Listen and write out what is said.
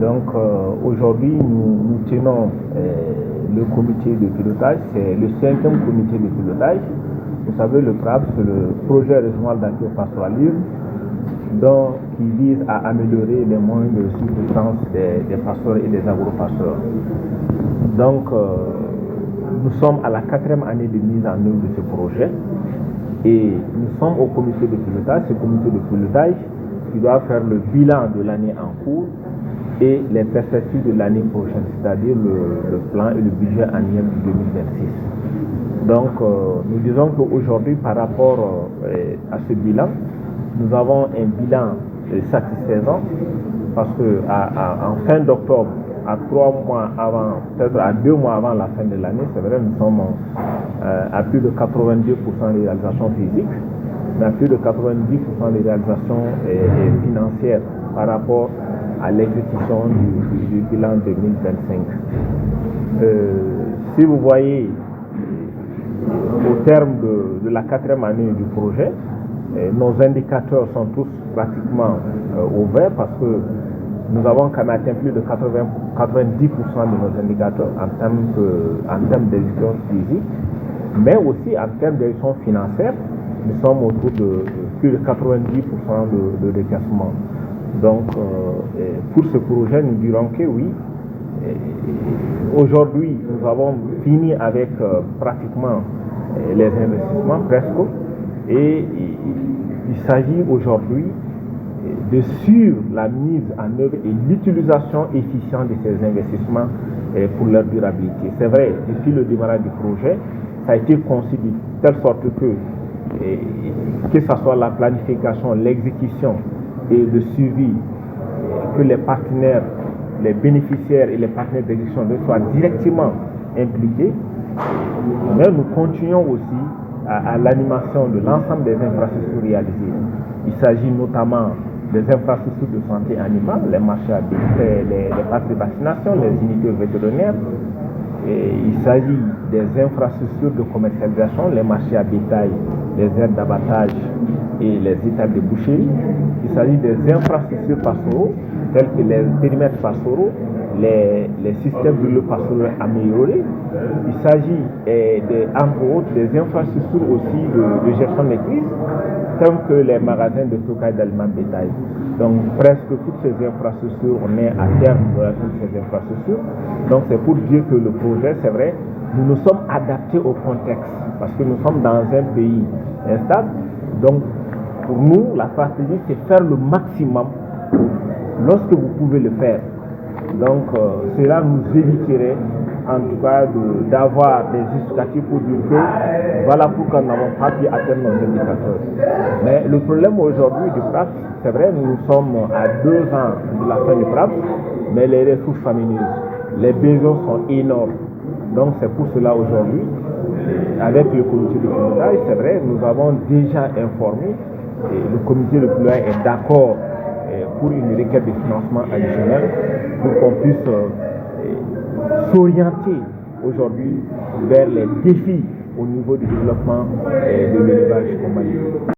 Donc aujourd'hui, nous tenons le comité de pilotage, c'est le 5e comité de pilotage. Vous savez, le PRAP, c'est le projet régional d'agropastoralisme qui vise à améliorer les moyens de subsistance des pasteurs et des agropasteurs. Donc nous sommes à la 4e année de mise en œuvre de ce projet et nous sommes au comité de pilotage, ce comité de pilotage qui doit faire le bilan de l'année en cours et les perspectives de l'année prochaine, c'est-à-dire le plan et le budget annuel 2026. Donc, nous disons qu'aujourd'hui, par rapport à ce bilan, nous avons un bilan satisfaisant parce qu'en fin d'octobre, à 3 mois avant, peut-être à 2 mois avant la fin de l'année, c'est vrai, nous sommes à plus de 82% de réalisation physique, mais à plus de 90% de réalisation financière par rapport à l'exécution du bilan 2025. Si vous voyez, au terme de la 4e année du projet, nos indicateurs sont tous pratiquement au vert parce que nous avons quand même atteint plus de 90% de nos indicateurs en termes d'exécution physique, mais aussi en termes d'exécution financière, nous sommes autour de plus de 90% de décaissement. Donc, pour ce projet, nous dirons que oui, aujourd'hui, nous avons fini avec pratiquement les investissements, presque, et il s'agit aujourd'hui de suivre la mise en œuvre et l'utilisation efficiente de ces investissements pour leur durabilité. C'est vrai, depuis le démarrage du projet, ça a été conçu de telle sorte que ce soit la planification, l'exécution et le suivi, que les partenaires, les bénéficiaires et les partenaires d'exécution soient directement impliqués. Mais nous continuons aussi à l'animation de l'ensemble des infrastructures réalisées. Il s'agit notamment des infrastructures de santé animale, les marchés à bétail, les parcs de vaccination, les unités vétérinaires. Et il s'agit des infrastructures de commercialisation, les marchés à bétail, les aires d'abattage et les étals de boucherie. Il s'agit des infrastructures pastoraux, telles que les périmètres pastoraux, les systèmes de l'eau pastoraux améliorés. Il s'agit, entre autres, des infrastructures aussi de gestion des crises, telles que les magasins de stockage d'aliments bétail. Donc, presque toutes ces infrastructures, on est à terme de ces infrastructures. Donc, c'est pour dire que le projet, c'est vrai, nous nous sommes adaptés au contexte, parce que nous sommes dans un pays instable. Donc, pour nous, la stratégie, c'est faire le maximum lorsque vous pouvez le faire. Donc, cela nous éviterait, en tout cas, d'avoir des justificatifs pour dire que voilà pourquoi nous n'avons pas pu atteindre nos indicateurs. Mais le problème aujourd'hui du PRAP, c'est vrai, nous sommes à 2 ans de la fin du PRAP, mais les ressources faramineuses, les besoins sont énormes. Donc, c'est pour cela aujourd'hui, avec le comité de pilotage, c'est vrai, nous avons déjà informé, et le comité de pilotage est d'accord pour une requête de financement additionnel pour qu'on puisse s'orienter aujourd'hui vers les défis au niveau du développement de l'élevage au Mali.